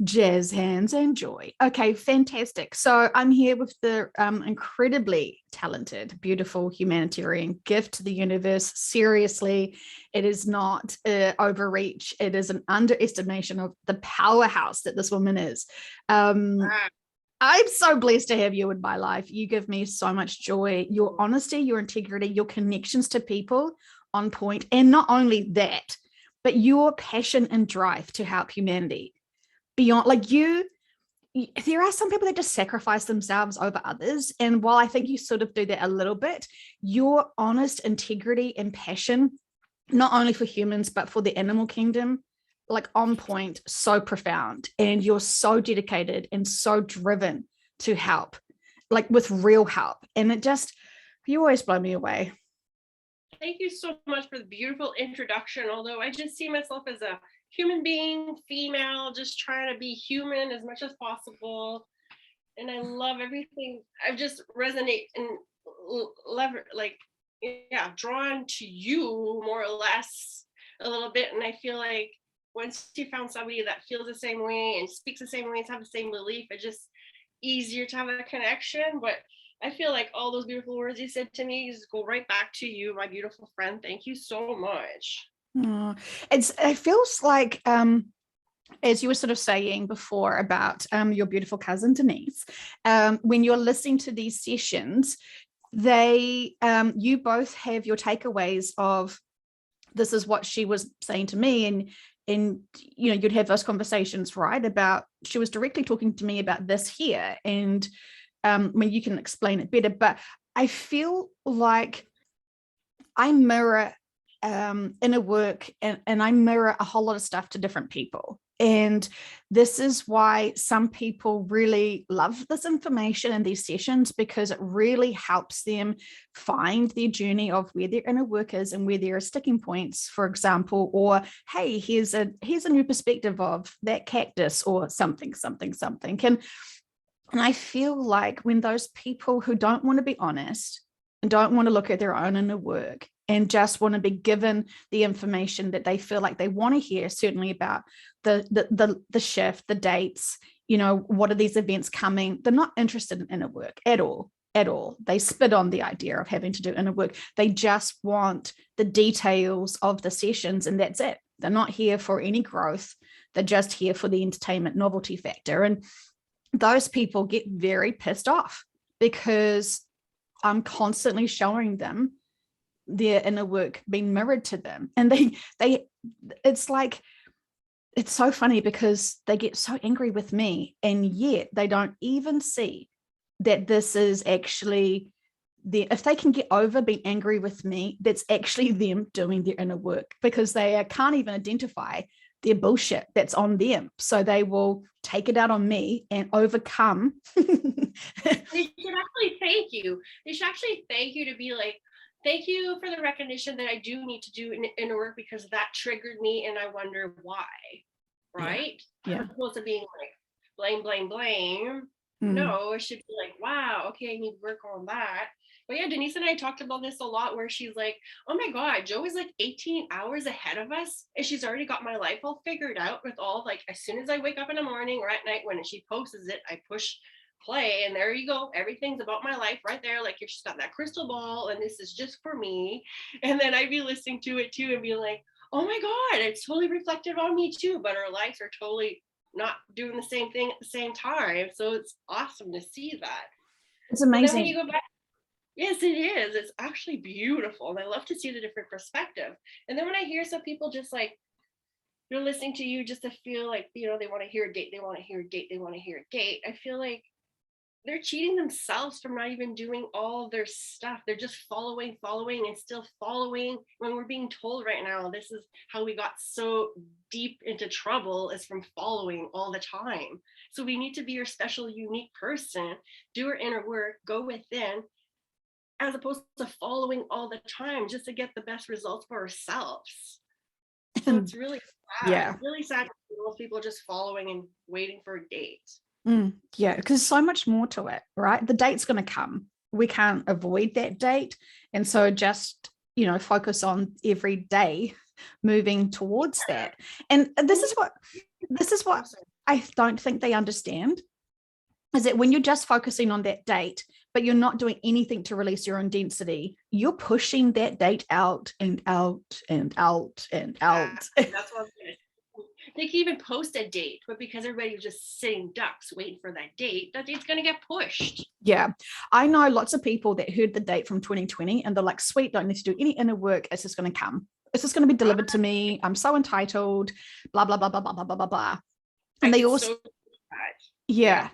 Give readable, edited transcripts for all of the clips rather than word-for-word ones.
Jazz hands and joy. Okay, fantastic. So I'm here with the incredibly talented, beautiful humanitarian gift to the universe. Seriously, it is not overreach. It is an underestimation of the powerhouse that this woman is. I'm so blessed to have you in my life. You give me so much joy. Your honesty, your integrity, your connections to people on point, and not only that, but your passion and drive to help humanity beyond, like you, there are some people that just sacrifice themselves over others. And while I think you sort of do that a little bit, your honest integrity and passion, not only for humans, but for the animal kingdom, like on point, so profound. And you're so dedicated and so driven to help, like with real help. And it just, you always blow me away. Thank you so much for the beautiful introduction. Although I just see myself as a human being, female, just trying to be human as much as possible. And I love everything. I just resonate and drawn to you more or less a little bit. And I feel like once you found somebody that feels the same way and speaks the same way and have the same belief, it's just easier to have a connection. But I feel like all those beautiful words you said to me just go right back to you, my beautiful friend. Thank you so much. Oh, it feels like as you were sort of saying before about your beautiful cousin Denise, when you're listening to these sessions, they you both have your takeaways of this is what she was saying to me, and you know, you'd have those conversations, right, about she was directly talking to me about this here, and when you can explain it better. But I feel like I mirror inner work, and I mirror a whole lot of stuff to different people. And this is why some people really love this information and these sessions, because it really helps them find their journey of where their inner work is and where there are sticking points, for example, or hey, here's a new perspective of that cactus, or something. And I feel like when those people who don't want to be honest and don't want to look at their own inner work and just want to be given the information that they feel like they want to hear, certainly about the shift, the dates, you know, what are these events coming? They're not interested in inner work at all. They spit on the idea of having to do inner work. They just want the details of the sessions, and that's it. They're not here for any growth. They're just here for the entertainment novelty factor. And those people get very pissed off because I'm constantly showing them their inner work being mirrored to them. And it's like, it's so funny because they get so angry with me, and yet they don't even see that this is actually if they can get over being angry with me, that's actually them doing their inner work, because they can't even identify their bullshit that's on them. So they will take it out on me and overcome. They should actually thank you. They should actually thank you, to be like, thank you for the recognition that I do need to do inner work, because that triggered me and I wonder why, right? Yeah. As opposed to being like, blame. No, it should be like, wow, okay, I need to work on that. But yeah, Denise and I talked about this a lot, where she's like, oh my God, Joe is like 18 hours ahead of us. And she's already got my life all figured out, with all, like, as soon as I wake up in the morning or at night when she posts it, I push play, and there you go, everything's about my life right there. Like, you've just got that crystal ball and this is just for me. And then I'd be listening to it too and be like, oh my God, it's totally reflected on me too, but our lives are totally not doing the same thing at the same time. So it's awesome to see that. It's amazing. Then when you go back, yes, it is. It's actually beautiful. And I love to see the different perspective. And then when I hear some people just like, they're listening to you just to feel like, you know, they want to hear a date, they want to hear a date, they want to hear a date. I feel like they're cheating themselves from not even doing all of their stuff. They're just following and still following, when we're being told right now, this is how we got so deep into trouble, is from following all the time. So we need to be your special, unique person, do our inner work, go within, as opposed to following all the time just to get the best results for ourselves. So it's really sad. Yeah. It's really sad. Most people are just following and waiting for a date. Yeah, because there's so much more to it, right? The date's going to come. We can't avoid that date. And so just, you know, focus on every day moving towards that. And this is what I don't think they understand, is that when you're just focusing on that date, but you're not doing anything to release your own density, you're pushing that date out and out and out and out. That's what I'm saying. They can even post a date, but because everybody's just sitting ducks waiting for that date, that date's going to get pushed. Yeah. I know lots of people that heard the date from 2020 and they're like, sweet, don't need to do any inner work. It's just going to come. It's just going to be delivered to me. I'm so entitled, blah, blah, blah, blah, blah, blah, blah, blah. And they also, yeah.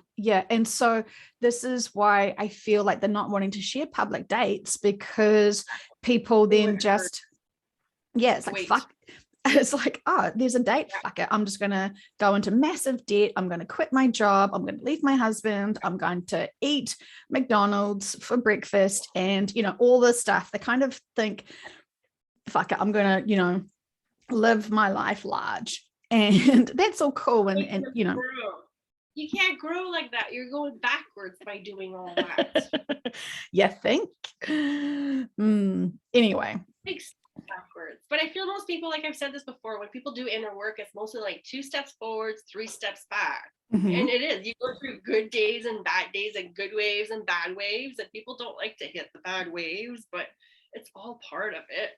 And so this is why I feel like they're not wanting to share public dates, because people then just, it's like, fuck. It's like, oh, there's a date. Fuck it. I'm just going to go into massive debt. I'm going to quit my job. I'm going to leave my husband. I'm going to eat McDonald's for breakfast and, all this stuff. They kind of think, fuck it, I'm going to, live my life large. And that's all cool. And you can't grow like that. You're going backwards by doing all that. You think? Anyway. Backwards. But I feel most people, like I've said this before, when people do inner work, it's mostly like 2 steps forwards, 3 steps back. And it is, you go through good days and bad days and good waves and bad waves, and people don't like to hit the bad waves, but it's all part of it.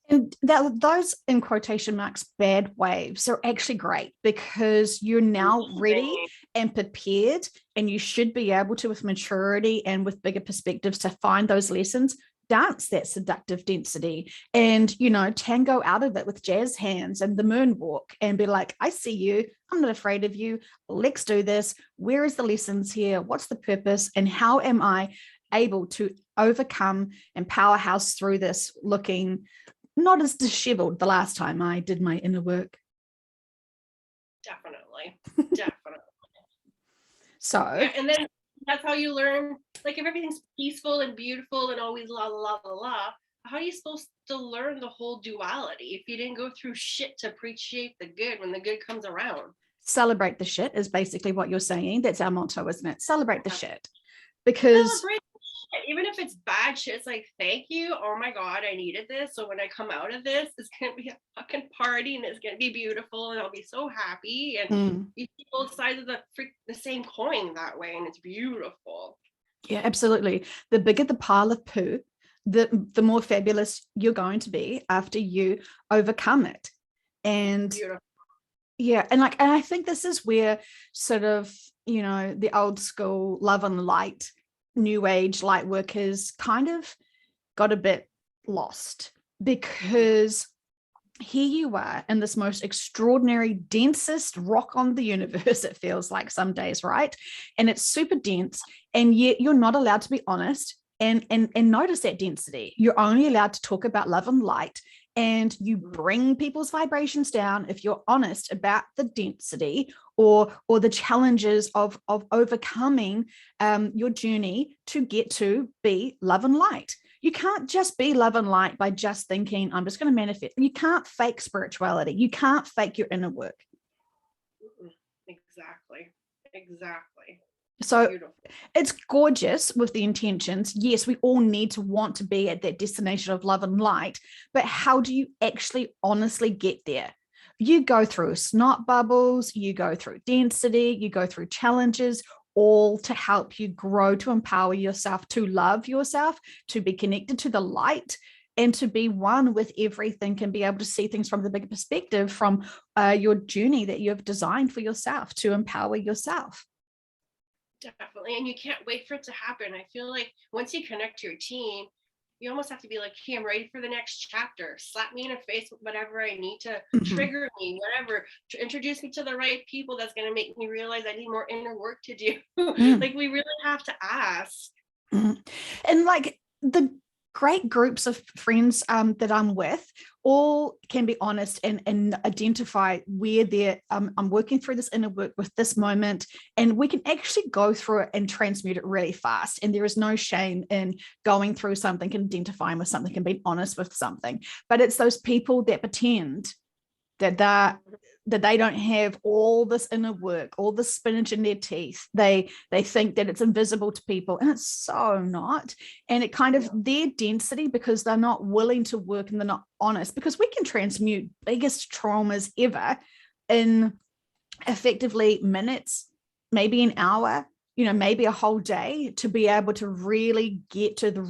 And those, in quotation marks, bad waves are actually great, because you're now ready and prepared, and you should be able to, with maturity and with bigger perspectives, to find those lessons, dance that seductive density, and tango out of it with jazz hands and the moonwalk, and be like, I see you, I'm not afraid of you, let's do this. Where is the lessons here? What's the purpose? And how am I able to overcome and powerhouse through this, looking not as disheveled the last time I did my inner work? Definitely. So and then that's how you learn, like, if everything's peaceful and beautiful and always la la la la, how are you supposed to learn the whole duality if you didn't go through shit to appreciate the good when the good comes around? Celebrate the shit is basically what you're saying. That's our motto, isn't it? Celebrate the shit. Because celebrate the shit. Even if it's bad shit, it's like, thank you, oh my god, I needed this, so when I come out of this, it's gonna be a fucking party and it's gonna be beautiful and I'll be so happy, and you see both sides of the same coin that way, and it's beautiful. Yeah, absolutely. The bigger the pile of poo, the more fabulous you're going to be after you overcome it. And beautiful. Yeah, and I think this is where sort of, the old school love and light, new age light workers kind of got a bit lost, because here you are in this most extraordinary, densest rock on the universe, it feels like some days, right? And it's super dense, and yet you're not allowed to be honest and notice that density. You're only allowed to talk about love and light, and you bring people's vibrations down if you're honest about the density or the challenges of overcoming your journey to get to be love and light. You can't just be love and light by just thinking, I'm just going to manifest. You can't fake spirituality. You can't fake your inner work. Exactly. So beautiful. It's gorgeous with the intentions. Yes, we all need to want to be at that destination of love and light, but how do you actually honestly get there? You go through snot bubbles, you go through density, you go through challenges, all to help you grow, to empower yourself, to love yourself, to be connected to the light, and to be one with everything, and be able to see things from the bigger perspective, from your journey that you have designed for yourself to empower yourself. Definitely. And you can't wait for it to happen. I feel like once you connect to your team, you almost have to be like, hey, I'm ready for the next chapter. Slap me in the face with whatever I need to trigger me, whatever, to introduce me to the right people that's going to make me realize I need more inner work to do. Like, we really have to ask. And like the great groups of friends that I'm with all can be honest and identify where they're I'm working through this inner work with this moment, and we can actually go through it and transmute it really fast, and there is no shame in going through something and identifying with something and being honest with something. But it's those people that pretend that they don't have all this inner work, all the spinach in their teeth. They think that it's invisible to people, and it's so not. And it kind of their density, because they're not willing to work and they're not honest, because we can transmute biggest traumas ever in effectively minutes, maybe an hour, maybe a whole day, to be able to really get to the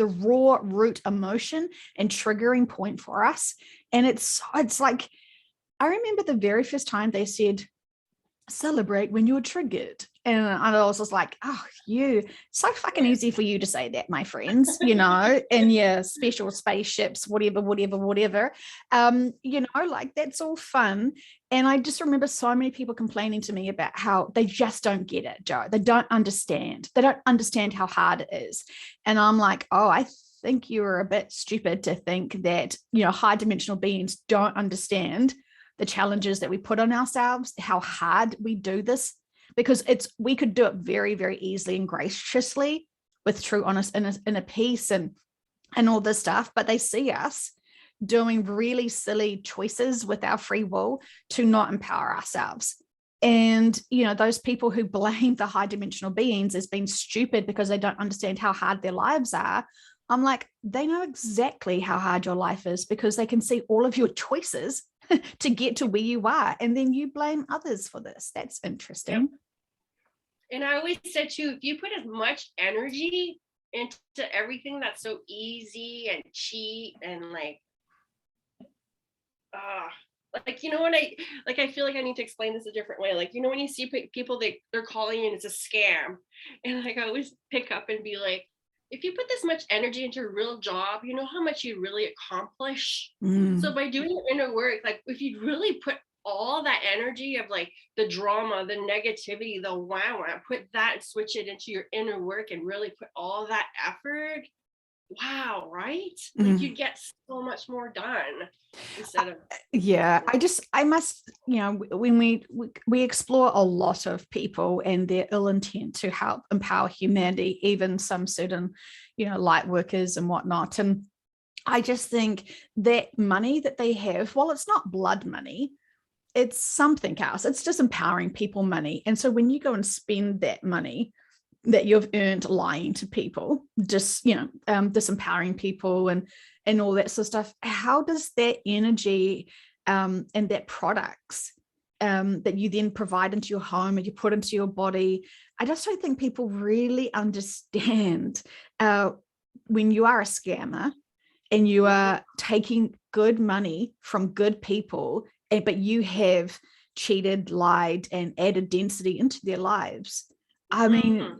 raw root emotion and triggering point for us. And it's like, I remember the very first time they said, celebrate when you're triggered. And I was just like, oh, so fucking easy for you to say that, my friends, and your special spaceships, whatever. Like, that's all fun. And I just remember so many people complaining to me about how they just don't get it, Jo. They don't understand. They don't understand how hard it is. And I'm like, oh, I think you're a bit stupid to think that, high dimensional beings don't understand the challenges that we put on ourselves, how hard we do this, because we could do it very, very easily and graciously with true, honest inner peace and all this stuff. But they see us doing really silly choices with our free will to not empower ourselves. And, those people who blame the high dimensional beings as being stupid because they don't understand how hard their lives are, I'm like, they know exactly how hard your life is, because they can see all of your choices to get to where you are. And then you blame others for this. That's interesting. Yep. And I always said too, if you put as much energy into everything that's so easy and cheap and like when I feel like I need to explain this a different way. Like, when you see people, they're calling you and it's a scam. And like, I always pick up and be like, if you put this much energy into a real job, you know how much you really accomplish. So by doing your inner work, like if you really put all that energy of like the drama, the negativity, the wow, put that and switch it into your inner work and really put all that effort, wow, right? Like you get so much more done instead of I must, when we explore a lot of people and their ill intent to help empower humanity, even some certain light workers and whatnot, and I just think that money that they have, while it's not blood money, it's something else. It's just empowering people money. And so when you go and spend that money that you've earned lying to people, just disempowering people and all that sort of stuff, how does that energy and that products that you then provide into your home and you put into your body, I just don't think people really understand when you are a scammer and you are taking good money from good people, but you have cheated, lied, and added density into their lives. I mean,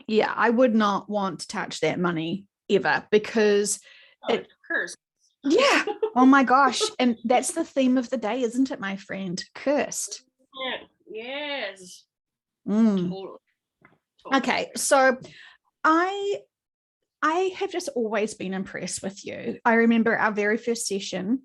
I would not want to touch that money ever, because it curse. Yeah. Oh my gosh. And that's the theme of the day, isn't it, my friend? Cursed. Yeah. Yes. Totally. Okay. So I have just always been impressed with you. I remember our very first session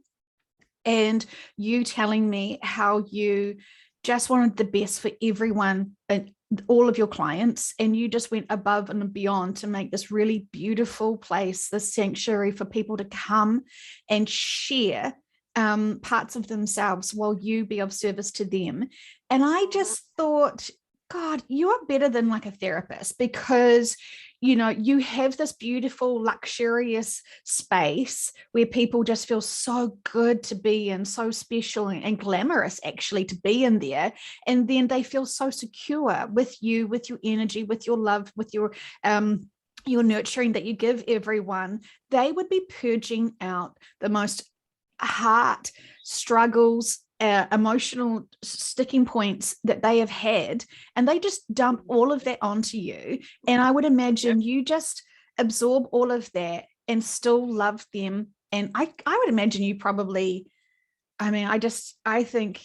and you telling me how you just wanted the best for everyone and all of your clients, and you just went above and beyond to make this really beautiful place, this sanctuary for people to come and share parts of themselves while you be of service to them. And I just thought, God, you are better than like a therapist, because you have this beautiful, luxurious space where people just feel so good to be in, so special and glamorous actually to be in there. And then they feel so secure with you, with your energy, with your love, with your nurturing that you give everyone. They would be purging out the most heart struggles, emotional sticking points that they have had, and they just dump all of that onto you. And I would imagine you just absorb all of that and still love them. And I would imagine you probably, I think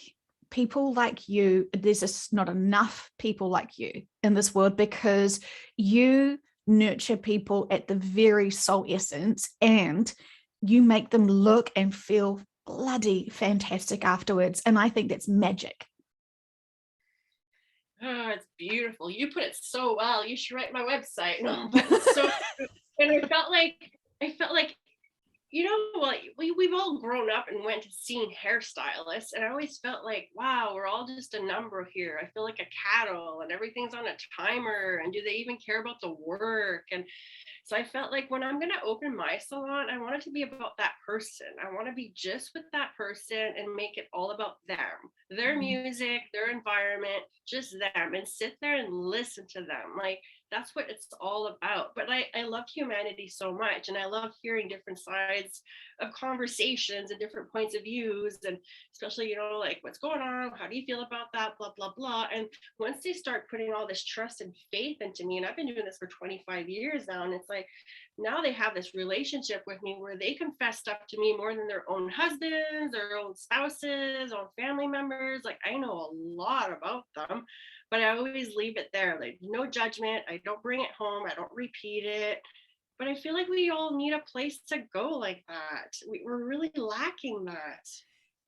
people like you, there's just not enough people like you in this world, because you nurture people at the very soul essence, and you make them look and feel bloody fantastic afterwards. And I think that's magic. Oh, it's beautiful. You put it so well. You should write my website. No, but it's so and I felt like you know, like we've all grown up and went to seeing hairstylists, and I always felt like, wow, we're all just a number here. I feel like a cattle, and everything's on a timer. And do they even care about the work? And so I felt like when I'm going to open my salon, I want it to be about that person. I want to be just with that person and make it all about them, their music, their environment, just them, and sit there and listen to them. Like, that's what it's all about. But I love humanity so much, and I love hearing different sides of conversations and different points of views, and especially, you know, like, what's going on, how do you feel about that, blah blah blah. And once they start putting all this trust and faith into me, and I've been doing this for 25 years now, and it's like now they have this relationship with me where they confess stuff to me more than their own husbands, their own spouses, own family members. Like, I know a lot about them, but I always leave it there. Like, no judgment. I don't bring it home. I don't repeat it. But I feel like we all need a place to go like that. We're really lacking that.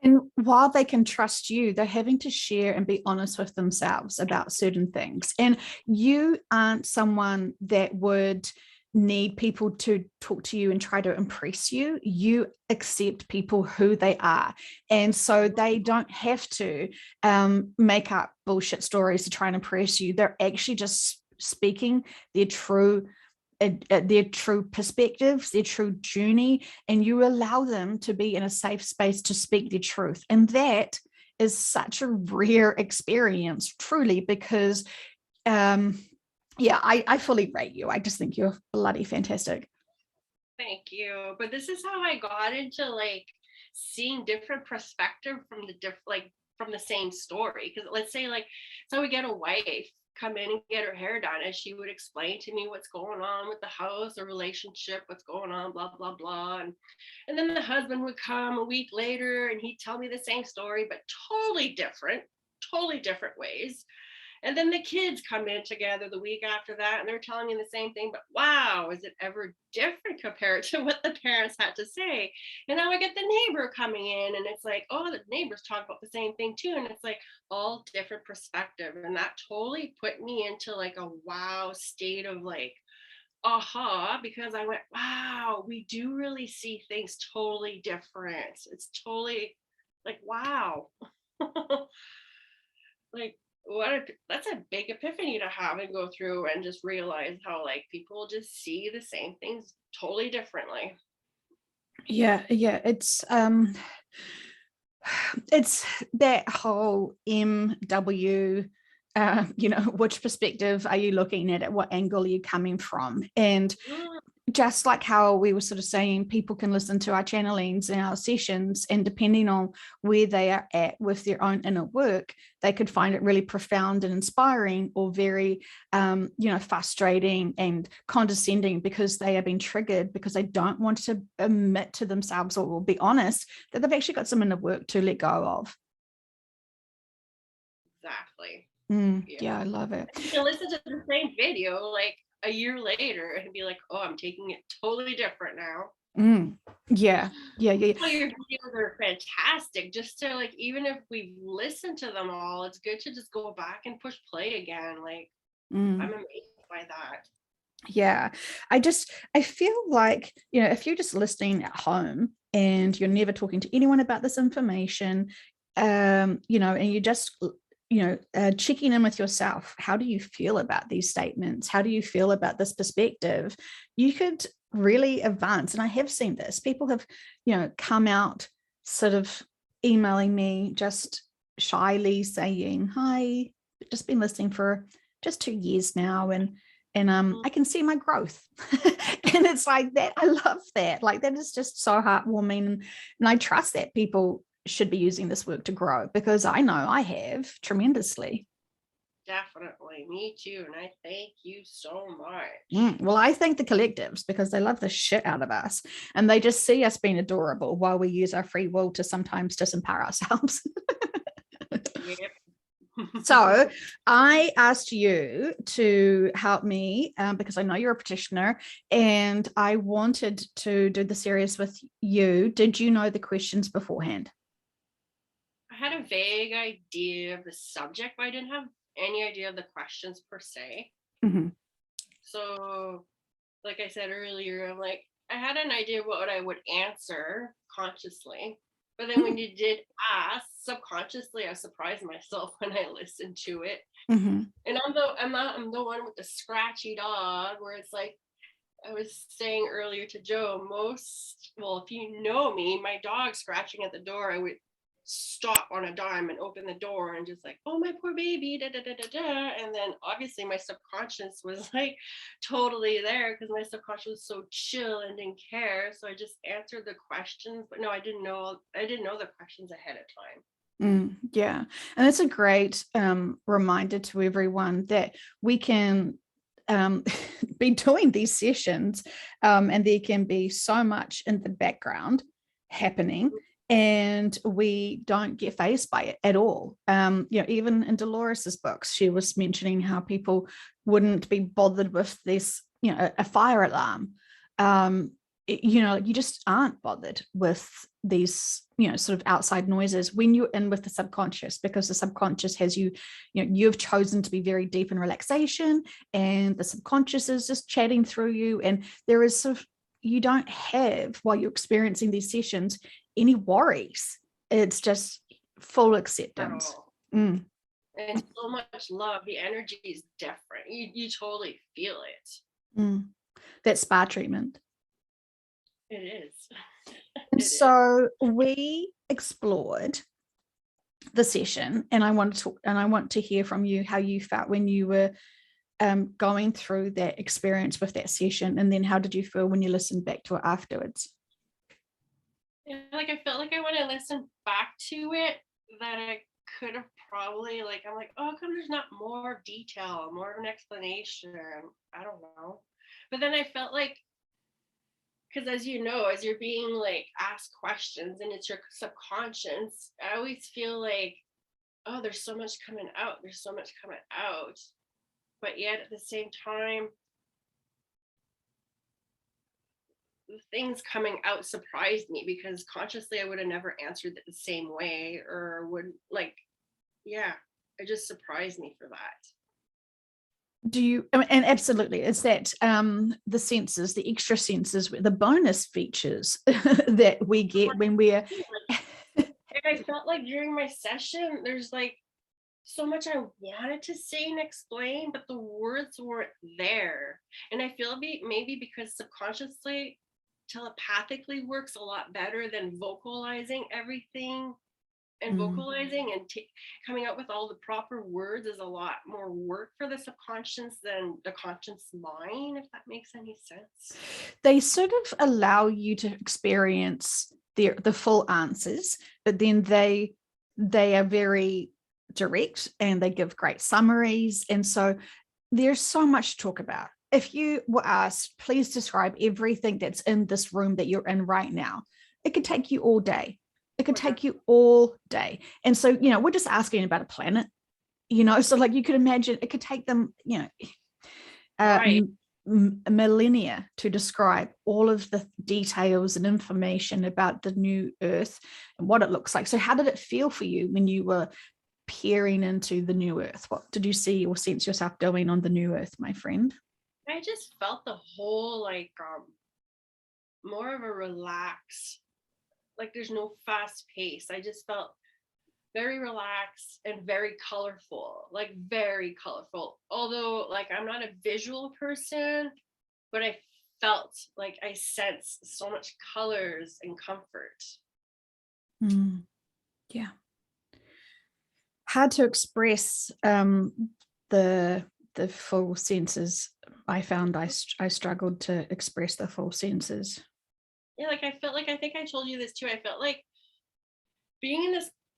And while they can trust you, they're having to share and be honest with themselves about certain things. And you aren't someone that would need people to talk to you and try to impress you. You accept people who they are. And so they don't have to make up bullshit stories to try and impress you. They're actually just speaking their true perspectives, their true journey, and you allow them to be in a safe space to speak their truth. And that is such a rare experience, truly, because I fully rate you. I just think you're bloody fantastic. Thank you. But this is how I got into like seeing different perspective from the from the same story. Because let's say like, so we get a wife come in and get her hair done, and she would explain to me what's going on with the house, the relationship, what's going on, blah blah blah. And then the husband would come a week later and he'd tell me the same story, but totally different ways. And then the kids come in together the week after that, and they're telling me the same thing, but wow, is it ever different compared to what the parents had to say? And now I get the neighbor coming in, and it's like, oh, the neighbors talk about the same thing too. And it's like all different perspective. And that totally put me into like a wow state of like, aha, because I went, wow, we do really see things totally different. It's totally like, wow. Like, that's a big epiphany to have and go through and just realize how like people just see the same things totally differently. Yeah, it's that whole MW, which perspective are you looking at what angle are you coming from? And Mm, just like how we were sort of saying, people can listen to our channelings and our sessions, and depending on where they are at with their own inner work, they could find it really profound and inspiring, or very, frustrating and condescending because they have been triggered because they don't want to admit to themselves or be honest that they've actually got some inner work to let go of. exactly. Yeah, I love it. You can listen to the same video like a year later and be like, oh, I'm taking it totally different now. Yeah. Well, your videos are fantastic. Just to like, even if we listen to them all, it's good to just go back and push play again. Like, I'm amazed by that. Yeah, I feel like, if you're just listening at home and you're never talking to anyone about this information, and you're just, checking in with yourself, how do you feel about these statements? How do you feel about this perspective? You could really advance. And I have seen this. People have, come out sort of emailing me just shyly saying, hi, just been listening for just 2 years now, and I can see my growth. And it's like that. I love that. Like, that is just so heartwarming. And I trust that people should be using this work to grow, because I know I have tremendously. Definitely. Me too. And I thank you so much. Well, I thank the collectives because they love the shit out of us, and they just see us being adorable while we use our free will to sometimes disempower ourselves. Yep. So I asked you to help me because I know you're a practitioner, and I wanted to do the series with you. Did you know the questions beforehand? I had a vague idea of the subject, but I didn't have any idea of the questions per se. Mm-hmm. So, like I said earlier, I'm like, I had an idea what I would answer consciously, but then when you did ask subconsciously, I surprised myself when I listened to it. Mm-hmm. And I'm the one with the scratchy dog where it's like I was saying earlier to Joe, if you know me, my dog scratching at the door, I would stop on a dime and open the door and just like, oh, my poor baby, da da da da da. And then obviously my subconscious was like totally there because my subconscious was so chill and didn't care. So I just answered the questions, but no, I didn't know the questions ahead of time. Yeah. And it's a great reminder to everyone that we can be doing these sessions and there can be so much in the background happening and we don't get fazed by it at all. Even in Dolores's books, she was mentioning how people wouldn't be bothered with this, a fire alarm. You just aren't bothered with these, sort of outside noises when you're in with the subconscious, because the subconscious has you've chosen to be very deep in relaxation and the subconscious is just chatting through you. And there is sort of, you don't have, while you're experiencing these sessions, any worries. It's just full acceptance. And so much love. The energy is different. You totally feel it. That spa treatment. It is. And so we explored the session, and I want to hear from you how you felt when you were going through that experience with that session, and then how did you feel when you listened back to it afterwards? Like I felt like I want to listen back to it that I could have probably I'm like, oh, how come there's not more detail, more of an explanation? I don't know. But then I felt like, because as you know, as you're being asked questions and it's your subconscious, I always feel like, oh, there's so much coming out. There's so much coming out. But yet at the same time, the things coming out surprised me because consciously I would have never answered it the same way or it just surprised me for that. Do you, and absolutely, it's that the senses, the extra senses, the bonus features that we get when we're I felt like during my session there's so much I wanted to say and explain, but the words weren't there. And I feel maybe because subconsciously telepathically works a lot better than vocalizing everything, and vocalizing and coming up with all the proper words is a lot more work for the subconscious than the conscious mind, if that makes any sense. They sort of allow you to experience the full answers, but then they are very direct and they give great summaries. And so there's so much to talk about. If you were asked, please describe everything that's in this room that you're in right now, it could take you all day. It could take you all day. And so, we're just asking about a planet, so you could imagine it could take them, millennia to describe all of the details and information about the new Earth and what it looks like. So how did it feel for you when you were peering into the new Earth? What did you see or sense yourself doing on the new Earth, my friend? I just felt the whole more of a relaxed, there's no fast pace. I just felt very relaxed and very colorful, very colorful. Although I'm not a visual person, but I felt like I sensed so much colors and comfort. Yeah. Hard to express the full senses. I found I struggled to express the full senses. Yeah, I felt I think I told you this too. I felt like being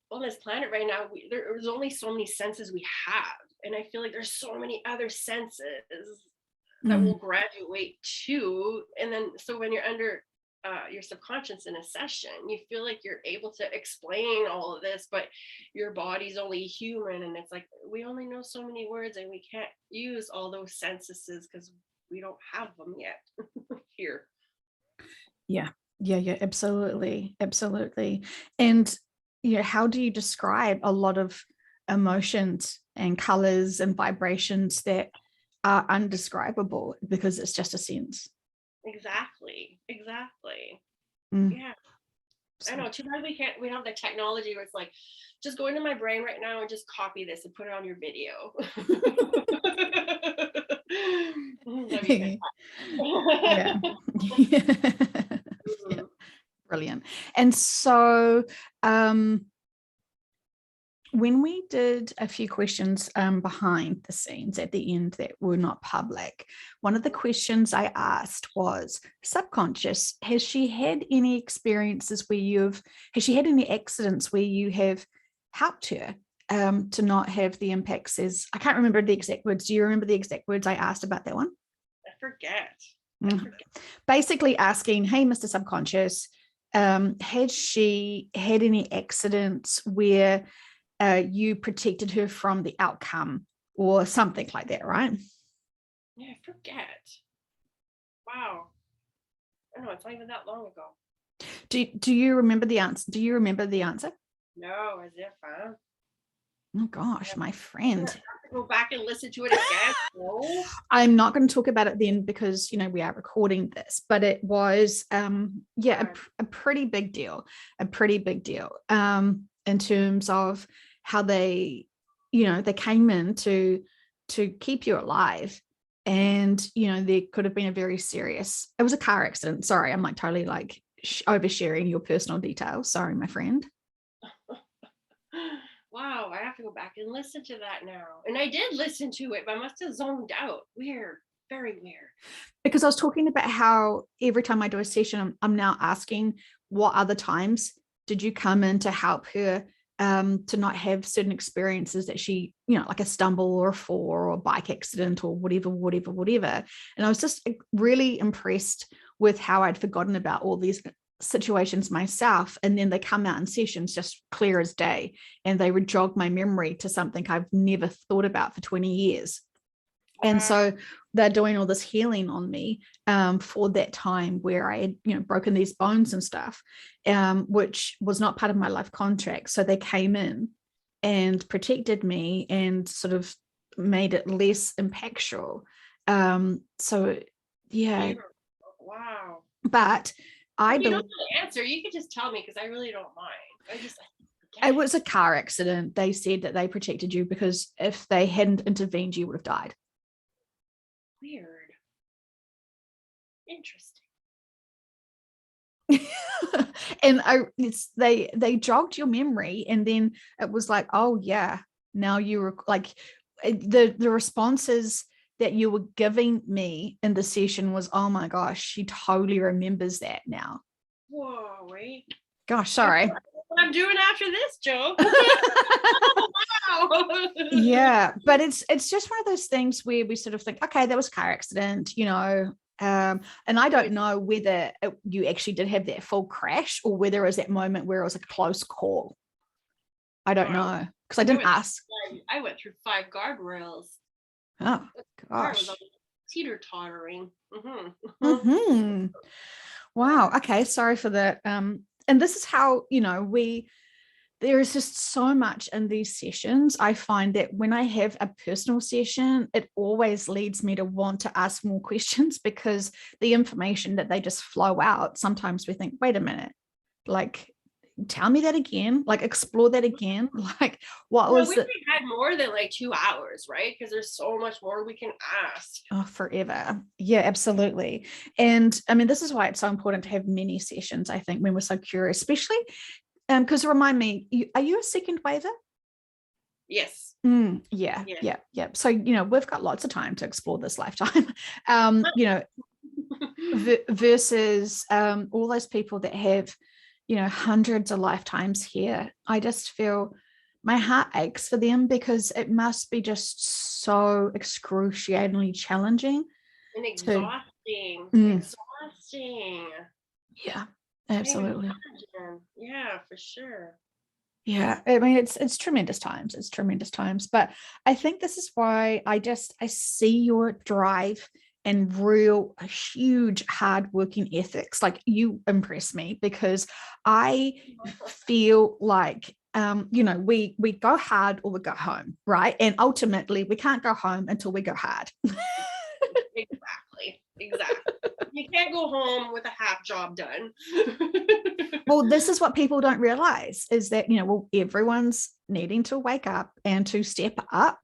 on this planet right now, there's only so many senses we have, and I feel like there's so many other senses that will graduate to, and then so when you're under your subconscious in a session, you feel like you're able to explain all of this, but your body's only human, and it's we only know so many words, and we can't use all those senses because we don't have them yet here. Yeah, absolutely. And how do you describe a lot of emotions and colors and vibrations that are undescribable because it's just a sense? Exactly. Mm, Yeah. I so know. Too bad we have the technology where it's like, just go into my brain right now and just copy this and put it on your video. That'd be yeah. fantastic. Yeah, Mhm. brilliant. And so when we did a few questions behind the scenes at the end that were not public, one of the questions I asked was subconscious. Has she had any experiences where has she had any accidents where you have helped her to not have the impacts as, I can't remember the exact words. Do you remember the exact words I asked about that one? I forget. Mm. Basically asking, hey, Mr. Subconscious, had she had any accidents where you protected her from the outcome or something like that, right? Yeah, I forget. Wow. I know it's not even that long ago. Do you remember the answer? Do you remember the answer? No, as if, huh? Oh gosh, my friend. I have to go back and listen to it again. No. I'm not going to talk about it then because we are recording this, but it was a pretty big deal, in terms of how they came in to keep you alive. And there could have been a very serious, it was a car accident. Sorry, I'm like totally like oversharing your personal details. Sorry, my friend. Wow, I have to go back and listen to that now. And I did listen to it, but I must have zoned out. Weird. Very weird. Because I was talking about how every time I do a session, I'm now asking what other times did you come in to help her to not have certain experiences that she, like a stumble or a fall or a bike accident or whatever. And I was just really impressed with how I'd forgotten about all these situations myself. And then they come out in sessions just clear as day. And they would jog my memory to something I've never thought about for 20 years. And so they're doing all this healing on me for that time where I had, broken these bones and stuff, which was not part of my life contract. So they came in and protected me and sort of made it less impactful. So, yeah, Wow. but I If you don't believe know the answer, you can just tell me because I really don't mind. I it was a car accident. They said that they protected you because if they hadn't intervened, you would have died. Weird. Interesting. And they jogged your memory, and then it was like, oh yeah, now you were like, the responses that you were giving me in the session was, oh my gosh, she totally remembers that now. Whoa, wait. Gosh, sorry. What I'm doing after this, Joe. Wow. Yeah, but it's just one of those things where we sort of think, okay, that was a car accident, and I don't know whether you actually did have that full crash or whether it was that moment where it was a close call. I don't know because I didn't ask. I went through 5 guardrails. Oh Car was gosh. teeter tottering. Mm-hmm. Wow. Okay. Sorry for that. And this is how, there is just so much in these sessions. I find that when I have a personal session, it always leads me to want to ask more questions because the information that they just flow out, sometimes we think, wait a minute, like, tell me that again, like explore that again. Like, what was we it? had more than like 2 hours, right? Because there's so much more we can ask. Oh, forever. Yeah, absolutely. And I mean, this is why it's so important to have many sessions, I think, when we're so curious, especially because remind me, are you a second waiver? Yes. Yeah. So, we've got lots of time to explore this lifetime, versus all those people that have, hundreds of lifetimes here. I just feel my heart aches for them because it must be just so excruciatingly challenging And to. exhausting. Yeah, absolutely. Yeah, for sure. Yeah, I mean it's tremendous times. It's tremendous times. But I think this is why I see your drive and huge hardworking ethics. Like, you impress me because I feel like we go hard or we go home, right? And ultimately we can't go home until we go hard. Exactly. Exactly. You can't go home with a half job done. Well, this is what people don't realize is that, well, everyone's needing to wake up and to step up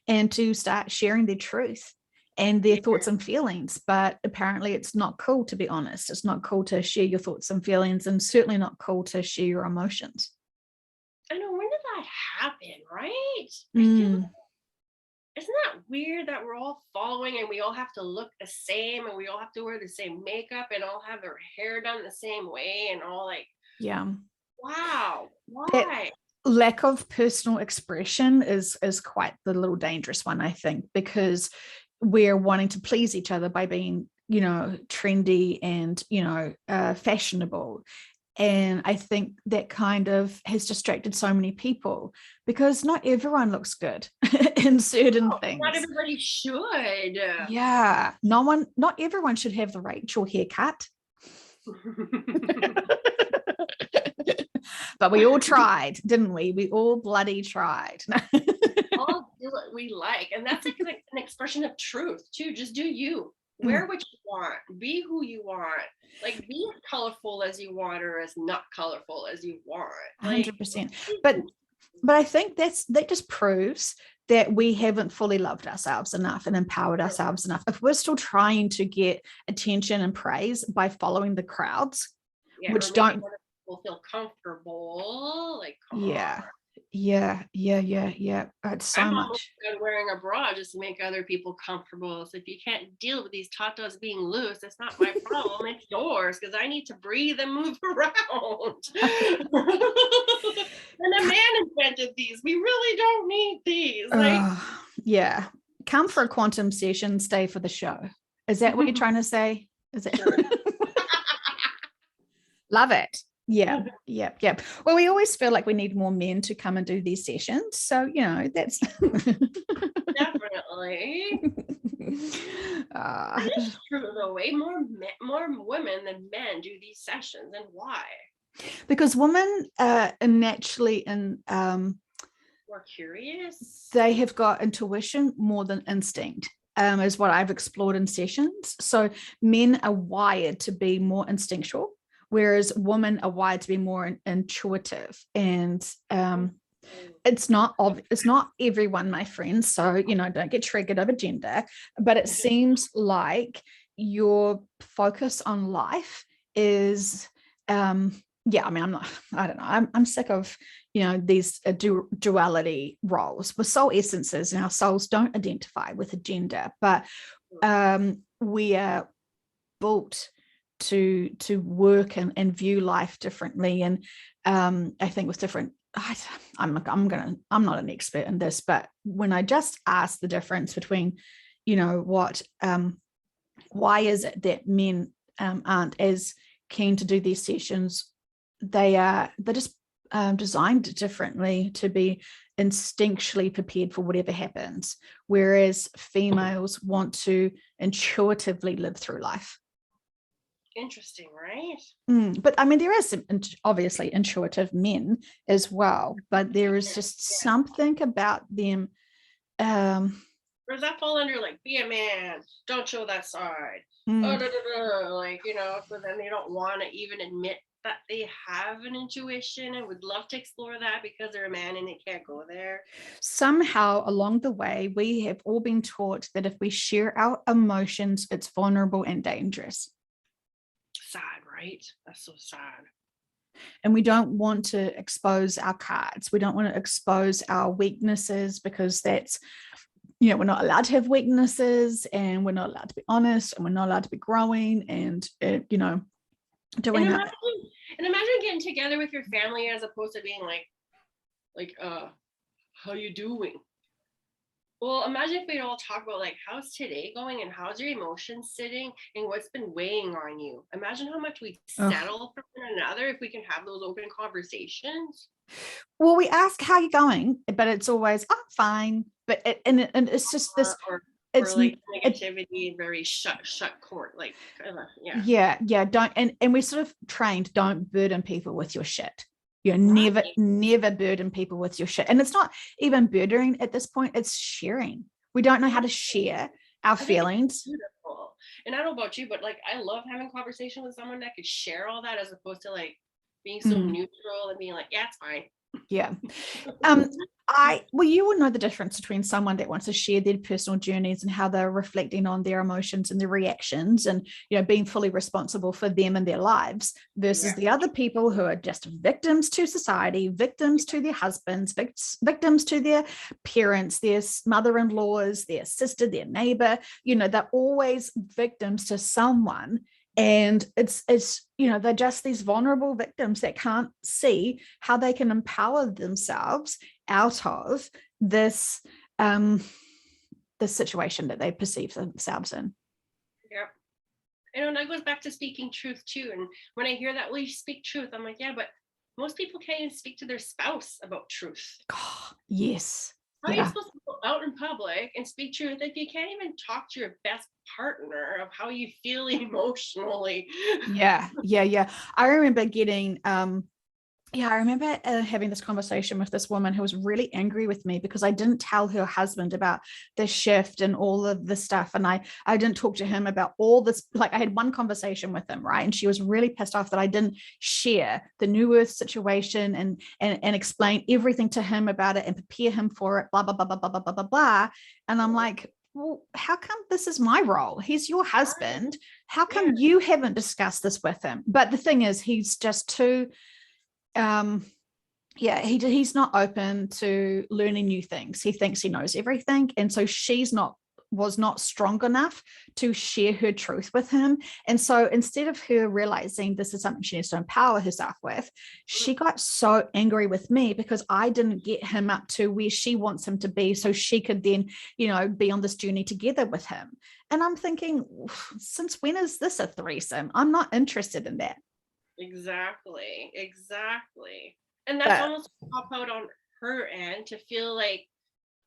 and to start sharing their truth and their thoughts and feelings. But apparently it's not cool to be honest. It's not cool to share your thoughts and feelings, and certainly not cool to share your emotions. I know, when did that happen, right? I feel Mm, isn't that weird that we're all following and we all have to look the same and we all have to wear the same makeup and all have their hair done the same way and all like, yeah. wow, That why? lack of personal expression is quite the little dangerous one, I think, because we're wanting to please each other by being, trendy and, fashionable. And I think that kind of has distracted so many people because not everyone looks good in certain Oh, not things. everybody should. Yeah, not everyone should have the Rachel haircut. But we all tried, didn't we? We all bloody tried. All do what we like. And that's like an expression of truth too. Just do you. Wear Mm, what you want. Be who you want. Like be as colorful as you want or as not colorful as you want. Like 100%. But I think that just proves that we haven't fully loved ourselves enough and empowered ourselves enough. If we're still trying to get attention and praise by following the crowds, yeah, or which making don't, other people feel comfortable. Like, come on. yeah, it's so I'm almost much. done wearing a bra just to make other people comfortable. So if you can't deal with these tatas being loose, it's not my problem. It's yours because I need to breathe and move around. And a man invented these. We really don't need these. Like, Yeah, come for a quantum session, stay for the show. Is that what you're trying to say? Is it? sure. Love it. Yeah. Well, we always feel like we need more men to come and do these sessions. So, that's Definitely. That is true though. Way more women than men do these sessions, and why? because women are naturally in More curious. they have got intuition more than instinct. Is what I've explored in sessions. So men are wired to be more instinctual, whereas women are wired to be more intuitive. And it's not everyone, my friends. So don't get triggered over gender, but it seems like your focus on life is yeah, I mean, I don't know, I'm sick of these duality roles. We're soul essences and our souls don't identify with a gender, but we are built to work and view life differently. And I think with different, I'm not an expert in this, but when I just ask the difference between why is it that men aren't as keen to do these sessions, they're just designed differently to be instinctually prepared for whatever happens, whereas females want to intuitively live through life. Interesting, right? But I mean, there are some obviously intuitive men as well, but there is just something about them. Or does that fall under like be a man, don't show that side? Like, so then they don't want to even admit that they have an intuition and would love to explore that because they're a man and they can't go there. Somehow along the way, we have all been taught that if we share our emotions, it's vulnerable and dangerous. Sad, right? That's so sad. And we don't want to expose our cards. We don't want to expose our weaknesses because that's, we're not allowed to have weaknesses, and we're not allowed to be honest, and we're not allowed to be growing and, doing that. And imagine getting together with your family as opposed to being like, how you doing? Well, imagine if we'd all talk about like, how's today going and how's your emotions sitting and what's been weighing on you. Imagine how much we'd settle for one another if we can have those open conversations. Well, we ask how you're going, but it's always, I'm fine. But it's just this. It's like negativity and very shut court. Like, yeah. Don't and we're sort of trained, don't burden people with your shit. Never burden people with your shit. And it's not even burdening at this point, it's sharing. We don't know how to share our feelings. And I don't know about you, but like I love having conversation with someone that could share all that as opposed to like being so Mm. neutral and being like, yeah, it's fine. Yeah. Well, you will know the difference between someone that wants to share their personal journeys and how they're reflecting on their emotions and their reactions and, being fully responsible for them and their lives versus Yeah. the other people who are just victims to society, victims to their husbands, victims to their parents, their mother-in-laws, their sister, their neighbor. They're always victims to someone. And it's they're just these vulnerable victims that can't see how they can empower themselves out of this this situation that they perceive themselves in. Yeah. And that goes back to speaking truth too. And when I hear that, well, you speak truth, I'm like, yeah, but most people can't even speak to their spouse about truth. Oh, yes. How are you supposed to go out in public and speak truth if you can't even talk to your best partner of how you feel emotionally? Yeah. I remember getting I remember having this conversation with this woman who was really angry with me because I didn't tell her husband about the shift and all of the stuff. And I didn't talk to him about all this. Like I had one conversation with him, right? And she was really pissed off that I didn't share the New Earth situation and explain everything to him about it and prepare him for it, blah, blah, blah, blah, blah, blah, blah, blah, blah. And I'm like, well, how come this is my role? He's your husband. How come you haven't discussed this with him? But the thing is, he's just too he's not open to learning new things. He thinks he knows everything, and so was not strong enough to share her truth with him. And so instead of her realizing this is something she needs to empower herself with, she got so angry with me because I didn't get him up to where she wants him to be so she could then be on this journey together with him. And I'm thinking, since when is this a threesome? I'm not interested in that. Exactly. And that's almost a cop out on her end to feel like,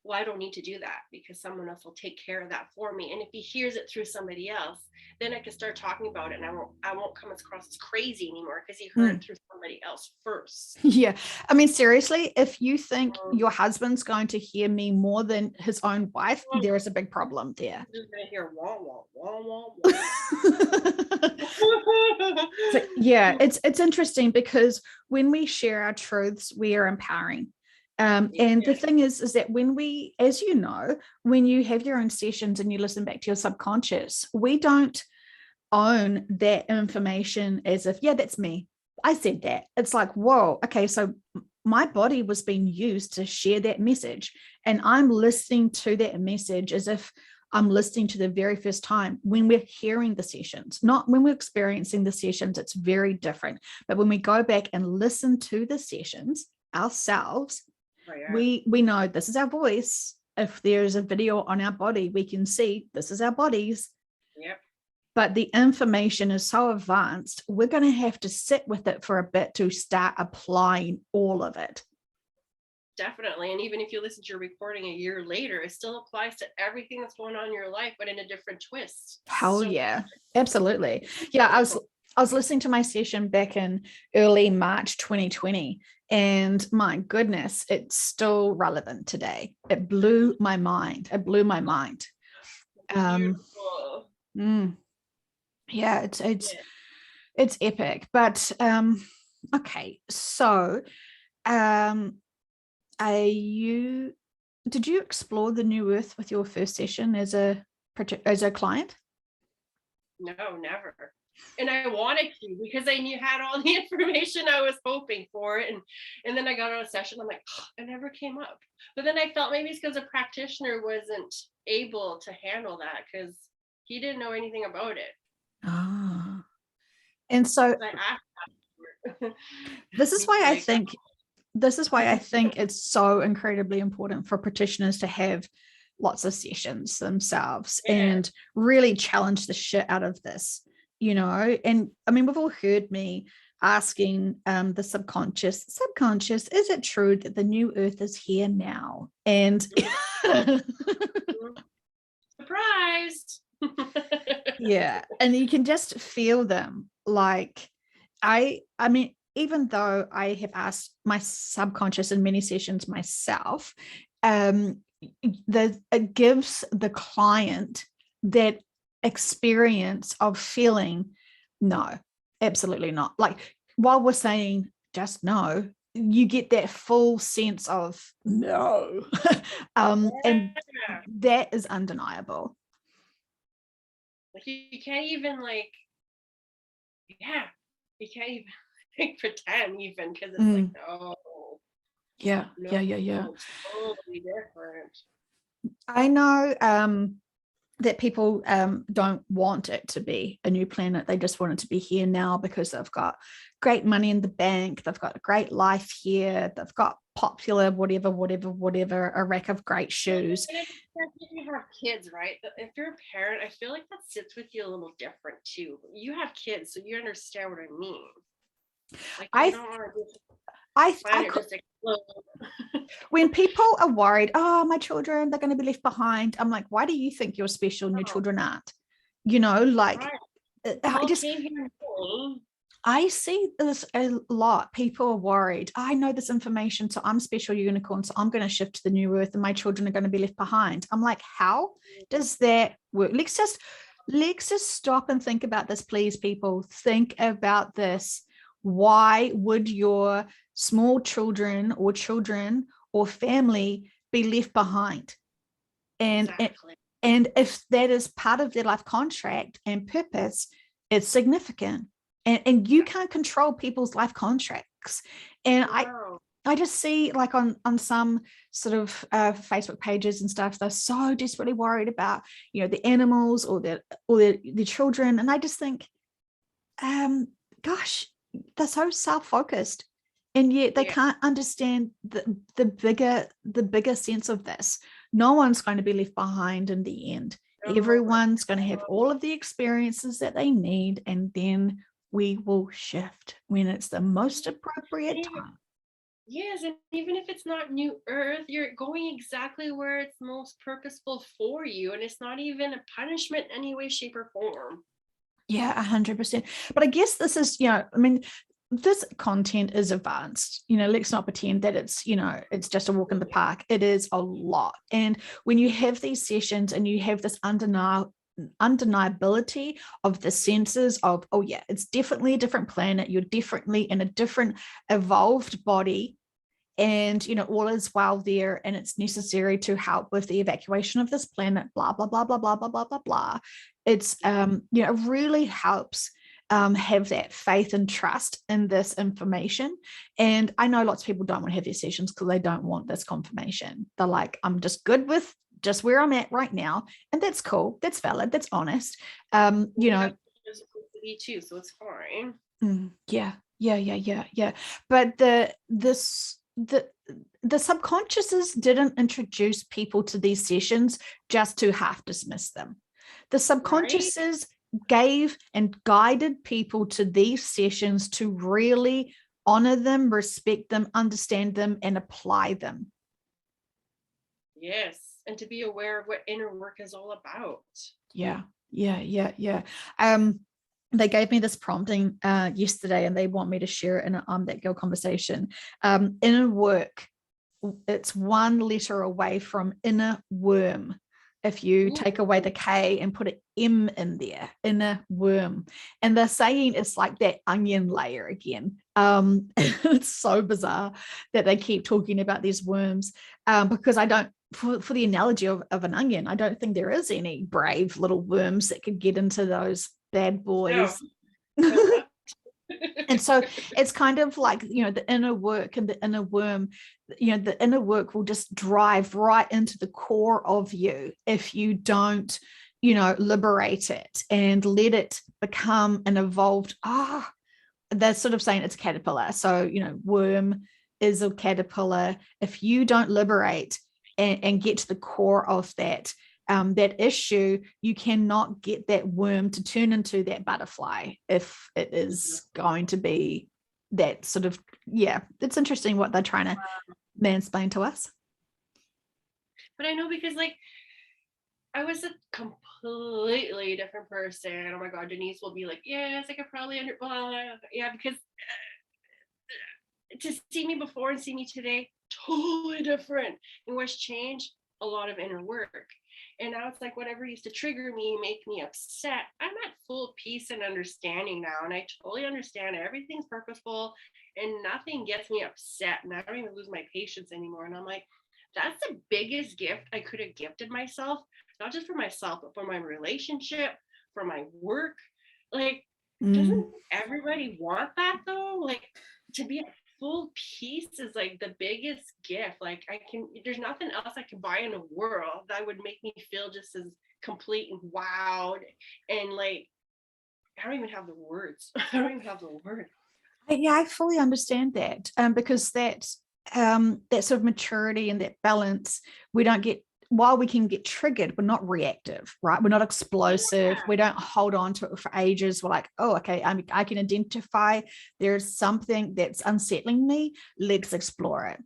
well, I don't need to do that because someone else will take care of that for me. And if he hears it through somebody else, then I can start talking about it and I won't come across as crazy anymore because he heard it through somebody else first. Yeah. I mean, seriously, if you think your husband's going to hear me more than his own wife, there is a big problem there. You're just gonna hear wah, wah, wah, wah, wah. So, yeah, it's interesting because when we share our truths, we are empowering. And the thing is that when we, as you know, when you have your own sessions and you listen back to your subconscious, we don't own that information as if, yeah, that's me. I said that. It's like, whoa, okay, so my body was being used to share that message. And I'm listening to that message as if I'm listening to the very first time when we're hearing the sessions, not when we're experiencing the sessions. It's very different. But when we go back and listen to the sessions ourselves, we know this is our voice. If there's a video on our body, we can see this is our bodies. Yep. But the information is so advanced, we're going to have to sit with it for a bit to start applying all of it. Definitely. And even if you listen to your recording a year later, it still applies to everything that's going on in your life, but in a different twist. Hell yeah, absolutely. Yeah, I was listening to my session back in early March 2020. And my goodness, it's still relevant today. It blew my mind. Yeah, it's epic. But okay, so did you explore the New Earth with your first session as a client? No, never. And I wanted to because I had all the information I was hoping for. And then I got on a session. I'm like, oh, it never came up. But then I felt maybe it's because a practitioner wasn't able to handle that because he didn't know anything about it. Ah. And so this is why I think it's so incredibly important for practitioners to have lots of sessions themselves and really challenge the shit out of this. And I mean, we've all heard me asking the subconscious, is it true that the New Earth is here now? And surprised. Yeah. And you can just feel them. Like I mean, even though I have asked my subconscious in many sessions myself, it gives the client that experience of feeling no, absolutely not. Like while we're saying just no, you get that full sense of no. And Yeah. that is undeniable. Like you can't even like, yeah, you can't even like, pretend even because it's like, Mm, no, yeah, no, yeah, yeah, yeah. it's totally different. I know that people don't want it to be a new planet. They just want it to be here now because they've got great money in the bank. They've got a great life here. They've got popular, whatever, a rack of great shoes. And if you have kids, right? If you're a parent, I feel like that sits with you a little different too. You have kids, so you understand what I mean. Like you I, don't want to just I, I, planet just explode. when people are worried, oh, my children, they're going to be left behind. I'm like, why do you think you're special and your Oh, children aren't? You know, like right. You I all just, came here fully. I see this a lot. People are worried. I know this information, so I'm special unicorn, so I'm going to shift to the new earth, and my children are going to be left behind. I'm like, how does that work? Let's just stop and think about this, please, people. Think about this. Why would your small children or family be left behind? And Exactly. and if that is part of their life contract and purpose, it's significant. And you can't control people's life contracts. And No. I just see like on some sort of Facebook pages and stuff, they're so desperately worried about, the animals or the children. And I just think, gosh, they're so self-focused. And yet they Yeah. can't understand the bigger sense of this. No one's going to be left behind in the end. No. Everyone's going to have all of the experiences that they need, and then we will shift when it's the most appropriate time. Yes, and even if it's not new earth, you're going exactly where it's most purposeful for you, and it's not even a punishment in any way, shape, or form. Yeah, 100%. But I guess this is, I mean, this content is advanced. Let's not pretend that it's just a walk in the park. It is a lot. And when you have these sessions and you have this undeniability of the senses of, oh yeah, it's definitely a different planet. You're definitely in a different evolved body, and all is well there, and it's necessary to help with the evacuation of this planet, blah blah blah blah blah blah blah blah blah. It's it really helps have that faith and trust in this information. And I know lots of people don't want to have these sessions because they don't want this confirmation. They're like, I'm just good with just where I'm at right now, and that's cool, that's valid, that's honest. It's supposed to be too, so it's fine. Yeah, yeah. But the subconsciouses didn't introduce people to these sessions just to half dismiss them. The Right? subconsciouses gave and guided people to these sessions to really honor them, respect them, understand them, and apply them. Yes. And to be aware of what inner work is all about. Yeah. They gave me this prompting yesterday, and they want me to share it in that girl conversation. Inner work, it's one letter away from inner worm. If you Ooh. take away the K and put an M in there, inner worm. And they're saying it's like that onion layer again. It's so bizarre that they keep talking about these worms, because I don't, for the analogy of an onion, I don't think there is any brave little worms that could get into those bad No. boys. Good luck. And so it's kind of like, the inner work and the inner worm, the inner work will just drive right into the core of you if you don't, liberate it and let it become an evolved, they're sort of saying it's a caterpillar. So, worm is a caterpillar. If you don't liberate and get to the core of that issue, you cannot get that worm to turn into that butterfly if it is going to be that sort of, yeah, it's interesting what they're trying to mansplain to us. But I know because like I was a completely different person. Oh my god, Denise will be like, yes, I could probably yeah, because to see me before and see me today, totally different. And what's changed? A lot of inner work. And now it's like whatever used to trigger me, make me upset, I'm at full peace and understanding now. And I totally understand everything's purposeful and nothing gets me upset. And I don't even lose my patience anymore. And I'm like, that's the biggest gift I could have gifted myself, not just for myself, but for my relationship, for my work. Like, doesn't everybody want that though? Like, to be at full peace is like the biggest gift. Like, there's nothing else I can buy in the world that would make me feel just as complete and wowed. And like, I don't even have the words. I don't even have the words. Yeah, I fully understand that, because that sort of maturity and that balance, we don't get, while we can get triggered, we're not reactive, right? We're not explosive. We don't hold on to it for ages. We're like, oh, okay, I can identify there's something that's unsettling me. Let's explore it.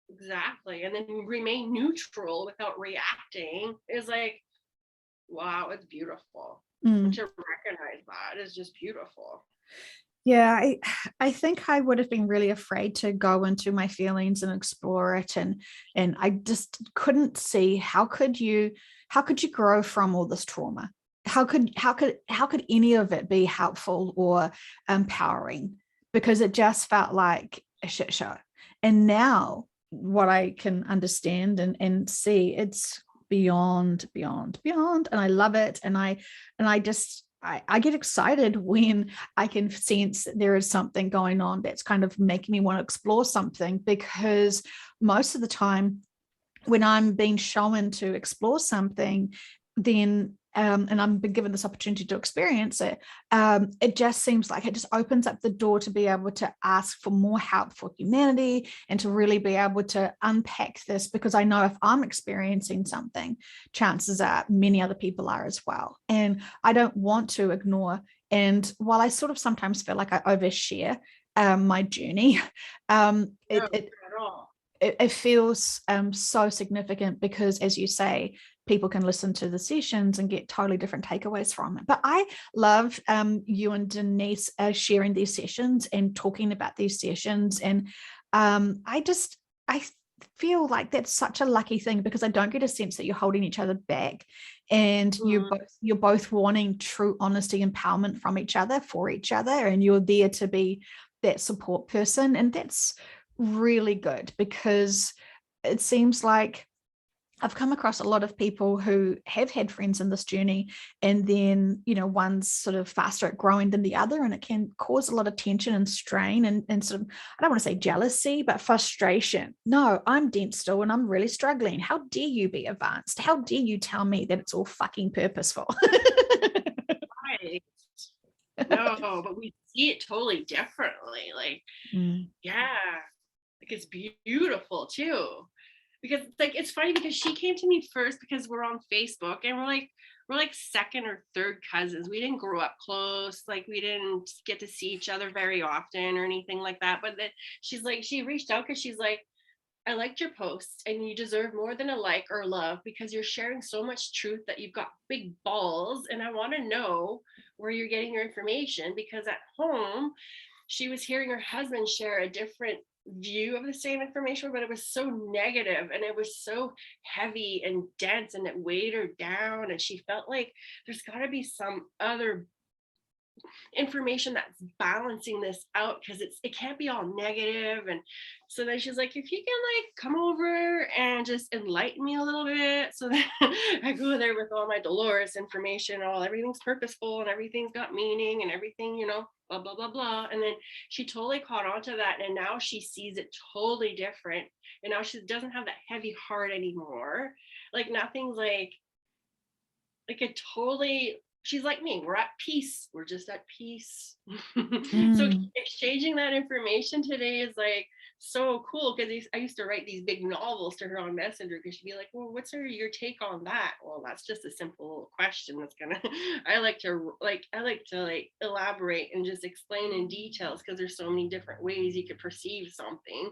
Exactly. And then remain neutral without reacting is like, wow, it's beautiful. And to recognize that is just beautiful. Yeah, I think I would have been really afraid to go into my feelings and explore it, and I just couldn't see how could you grow from all this trauma? How could any of it be helpful or empowering? Because it just felt like a shit show. And now what I can understand and see, it's beyond, and I love it. And I just I get excited when I can sense that there is something going on that's kind of making me want to explore something, because most of the time when I'm being shown to explore something, then and I'm been given this opportunity to experience it, it just seems like it just opens up the door to be able to ask for more help for humanity and to really be able to unpack this, because I know if I'm experiencing something, chances are many other people are as well. And I don't want to ignore. And while I sort of sometimes feel like I overshare my journey, it feels so significant, because, as you say, people can listen to the sessions and get totally different takeaways from it. But I love you and Denise sharing these sessions and talking about these sessions. And I feel like that's such a lucky thing, because I don't get a sense that you're holding each other back, and you're both wanting true honesty, empowerment from each other, for each other, and you're there to be that support person. And that's really good, because it seems like I've come across a lot of people who have had friends in this journey, and then, one's sort of faster at growing than the other, and it can cause a lot of tension and strain and sort of, I don't want to say jealousy, but frustration. No, I'm dense still and I'm really struggling. How dare you be advanced? How dare you tell me that it's all fucking purposeful? Right. No, but we see it totally differently. Like, yeah, like it's beautiful too. Because it's funny, because she came to me first because we're on Facebook, and we're like second or third cousins. We didn't grow up close, like we didn't get to see each other very often or anything like that. But then she reached out because she's like, I liked your posts and you deserve more than a like or love, because you're sharing so much truth that you've got big balls, and I want to know where you're getting your information, because at home she was hearing her husband share a different view of the same information, but it was so negative and it was so heavy and dense, and it weighed her down, and she felt like there's got to be some other information that's balancing this out, because it can't be all negative. And so then she's like, if you can like come over and just enlighten me a little bit. So then I go there with all my Dolores information, everything's purposeful and everything's got meaning and everything, blah blah blah blah. And then she totally caught on to that, and now she sees it totally different, and now she doesn't have that heavy heart anymore. Like nothing's like a totally, she's like me, we're at peace, we're just at peace. So exchanging that information today is like so cool, because I used to write these big novels to her on Messenger, because she'd be like, well, what's your take on that? Well, that's just a simple little question that's gonna I like to elaborate and just explain in details, because there's so many different ways you could perceive something.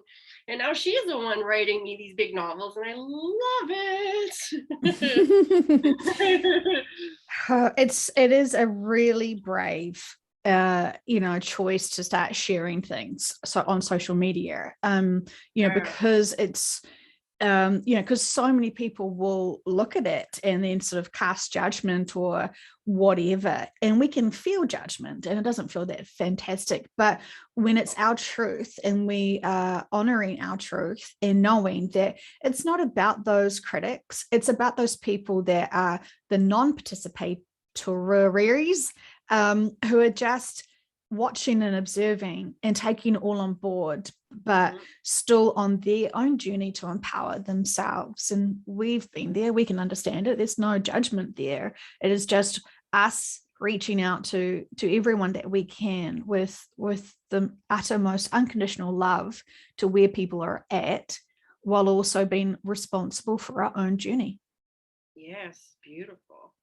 And now she's the one writing me these big novels, and I love it. It is a really brave choice to start sharing things on social media, because because so many people will look at it and then sort of cast judgment or whatever, and we can feel judgment and it doesn't feel that fantastic. But when it's our truth and we are honoring our truth and knowing that it's not about those critics, it's about those people that are the non-participatories, who are just watching and observing and taking all on board, but still on their own journey to empower themselves. And we've been there, we can understand it. There's no judgment there. It is just us reaching out to everyone that we can with the uttermost unconditional love to where people are at, while also being responsible for our own journey. Yes, beautiful.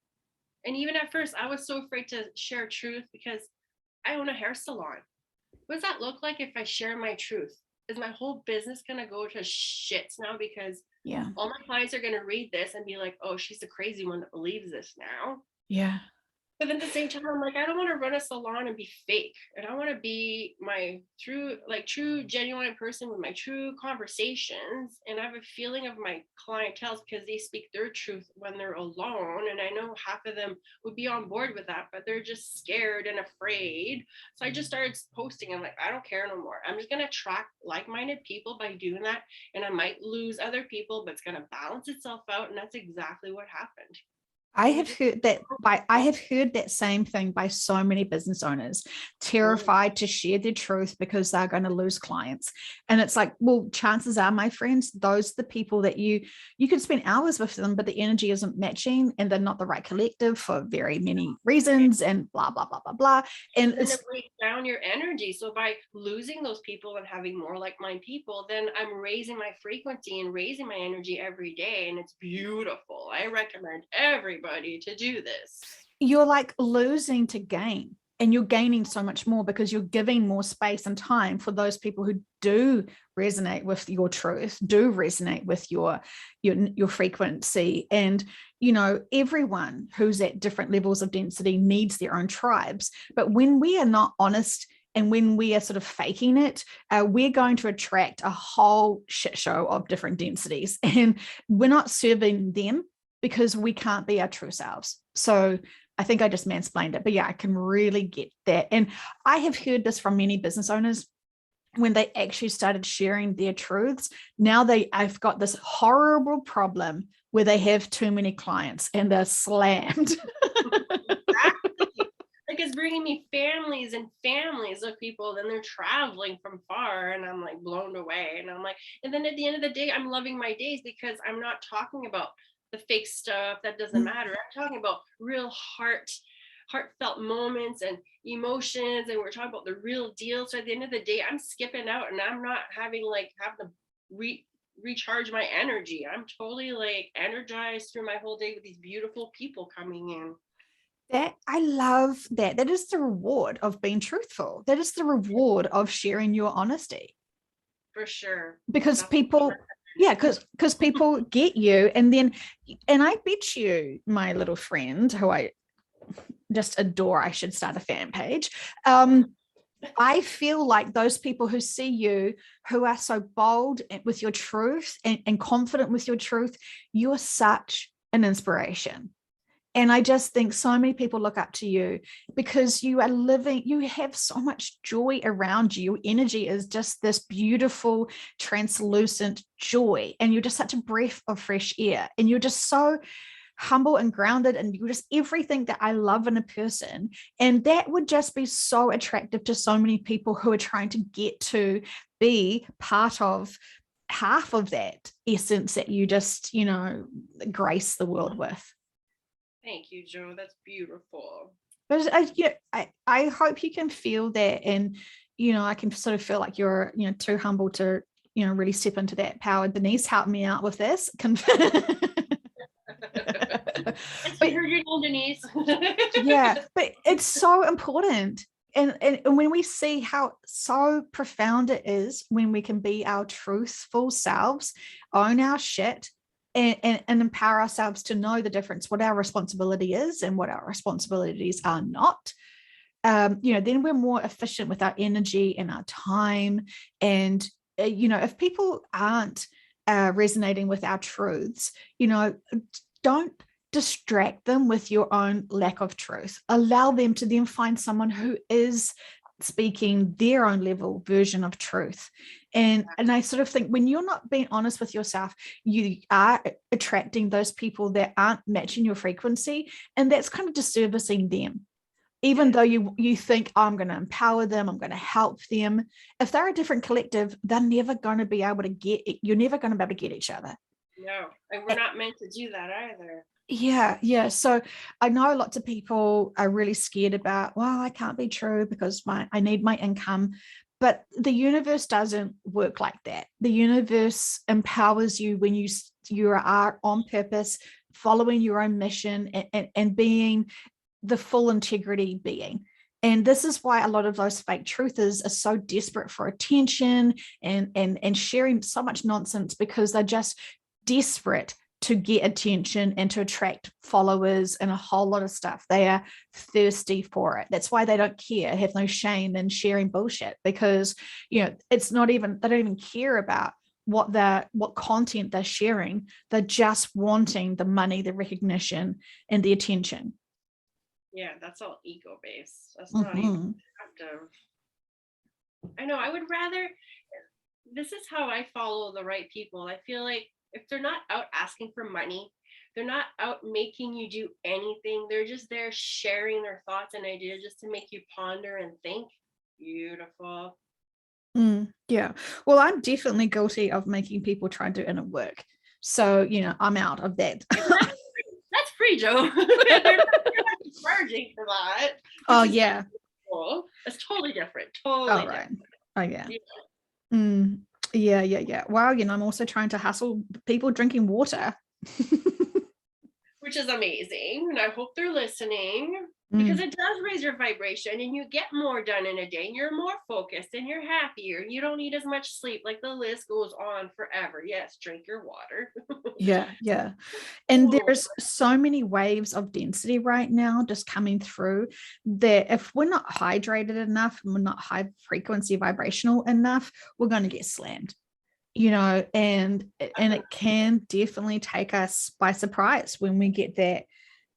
And even at first, I was so afraid to share truth because I own a hair salon. What does that look like if I share my truth? Is my whole business going to go to shit now because all my clients are going to read this and be like, oh, she's the crazy one that believes this now? Yeah. But then at the same time, I'm like, I don't want to run a salon and be fake. And I want to be my true, genuine person with my true conversations. And I have a feeling of my clientele because they speak their truth when they're alone. And I know half of them would be on board with that, but they're just scared and afraid. So I just started posting. I'm like, I don't care no more. I'm just going to attract like-minded people by doing that. And I might lose other people, but it's going to balance itself out. And that's exactly what happened. I have heard that same thing by so many business owners, terrified to share their truth because they're going to lose clients. And it's like, well, chances are, my friends, those are the people that you could spend hours with them, but the energy isn't matching and they're not the right collective for very many reasons and blah, blah, blah, blah, blah. And it breaks down your energy. So by losing those people and having more like-minded people, then I'm raising my frequency and raising my energy every day. And it's beautiful. I recommend everybody to do this. You're like losing to gain, and you're gaining so much more because you're giving more space and time for those people who do resonate with your truth, do resonate with your frequency. And everyone who's at different levels of density needs their own tribes. But when we are not honest and when we are sort of faking it, we're going to attract a whole shit show of different densities, and we're not serving them because we can't be our true selves. So I think I just mansplained it, but yeah, I can really get that. And I have heard this from many business owners when they actually started sharing their truths. Now I've got this horrible problem where they have too many clients and they're slammed. Like, it's bringing me families and families of people, then they're traveling from far, and I'm like blown away. And I'm like, and then at the end of the day, I'm loving my days because I'm not talking about the fake stuff that doesn't matter. I'm talking about real heartfelt moments and emotions, and we're talking about the real deal. So at the end of the day, I'm skipping out and I'm not having to recharge my energy. I'm totally energized through my whole day with these beautiful people coming in. That I love that. That is the reward of being truthful. That is the reward of sharing your honesty. For sure. Because people because people get you, and I bet you, my little friend who I just adore, I should start a fan page. I feel like those people who see you, who are so bold with your truth and confident with your truth, you're such an inspiration. And I just think so many people look up to you because you have so much joy around you. Your energy is just this beautiful, translucent joy. And you're just such a breath of fresh air. And you're just so humble and grounded, and you're just everything that I love in a person. And that would just be so attractive to so many people who are trying to get to be part of half of that essence that you just, grace the world with. Thank you, Jo. That's beautiful. But I hope you can feel that, and I can sort of feel like you're too humble to really step into that power. Denise helped me out with this. But heard your name, Denise. Yeah, but it's so important. And when we see how so profound it is when we can be our truthful selves, own our shit, and empower ourselves to know the difference, what our responsibility is and what our responsibilities are not, then we're more efficient with our energy and our time. And, if people aren't resonating with our truths, don't distract them with your own lack of truth. Allow them to then find someone who is speaking their own level version of truth. And I sort of think when you're not being honest with yourself, you are attracting those people that aren't matching your frequency, and that's kind of disservicing them. Even though you think, oh, I'm going to empower them, I'm going to help them. If they're a different collective, they're never going to be able to get it. You're never going to be able to get each other. No, and we're not meant to do that either. Yeah. So I know lots of people are really scared about, well, I can't be true because I need my income. But the universe doesn't work like that. The universe empowers you when you are on purpose, following your own mission and being the full integrity being. And this is why a lot of those fake truthers are so desperate for attention and sharing so much nonsense, because they're just desperate to get attention and to attract followers and a whole lot of stuff. They are thirsty for it. That's why they don't care, have no shame in sharing bullshit, because it's not even, they don't even care about what content they're sharing. They're just wanting the money, the recognition, and the attention. Yeah, that's all ego based. That's not even productive. I know. I would rather, this is how I follow the right people. I feel like if they're not out asking for money, they're not out making you do anything. They're just there sharing their thoughts and ideas just to make you ponder and think. Beautiful. Yeah. Well, I'm definitely guilty of making people try and do inner work. So, I'm out of that. That's free, Joe. They're not charging for that. Oh, yeah. Cool. It's totally different. Totally different. Oh, yeah. Yeah. Well, I'm also trying to hustle people drinking water. Which is amazing. And I hope they're listening, because it does raise your vibration and you get more done in a day and you're more focused and you're happier. You don't need as much sleep. Like, the list goes on forever. Yes, drink your water. Yeah. And there's so many waves of density right now just coming through that if we're not hydrated enough and we're not high frequency vibrational enough, we're going to get slammed. And it can definitely take us by surprise when we get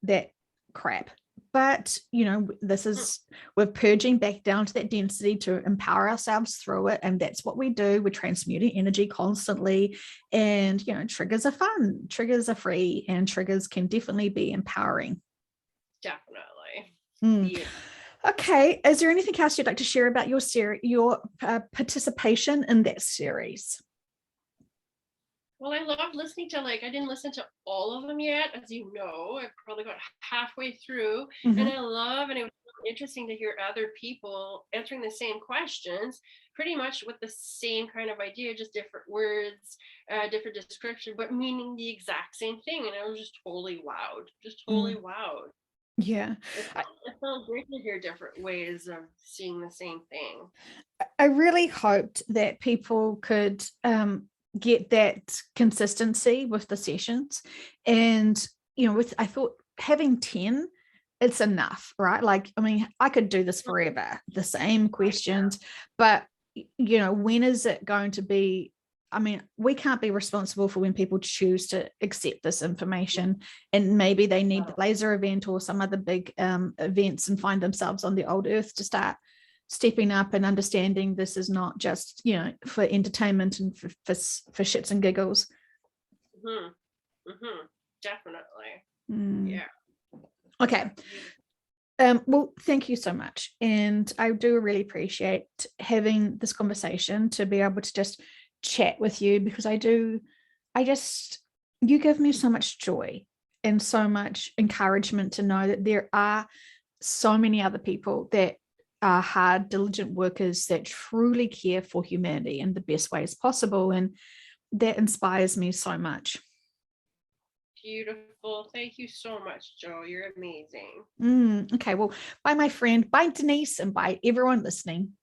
that crap. But this is, we're purging back down to that density to empower ourselves through it, and that's what we do. We're transmuting energy constantly, and triggers are fun, triggers are free, and triggers can definitely be empowering. Definitely. Yeah. Okay, is there anything else you'd like to share about your series, your participation in that series? Well, I love listening to, I didn't listen to all of them yet, as you know. I've probably got halfway through, and it was really interesting to hear other people answering the same questions, pretty much with the same kind of idea, just different words, different description, but meaning the exact same thing. And I was just totally wowed. Yeah. It felt great to hear different ways of seeing the same thing. I really hoped that people could get that consistency with the sessions, and I thought having 10, it's enough, right? I could do this forever, the same questions, but when is it going to be? We can't be responsible for when people choose to accept this information, and maybe they need the laser event or some other big events and find themselves on the old earth to start stepping up and understanding this is not just for entertainment and for shits and giggles. Definitely. Yeah. Okay. Well, thank you so much, and I do really appreciate having this conversation, to be able to just chat with you, because you give me so much joy and so much encouragement to know that there are so many other people that are hard, diligent workers that truly care for humanity in the best ways possible. And that inspires me so much. Beautiful. Thank you so much, Joe. You're amazing. Okay. Well, bye, my friend. Bye, Denise. And bye, everyone listening.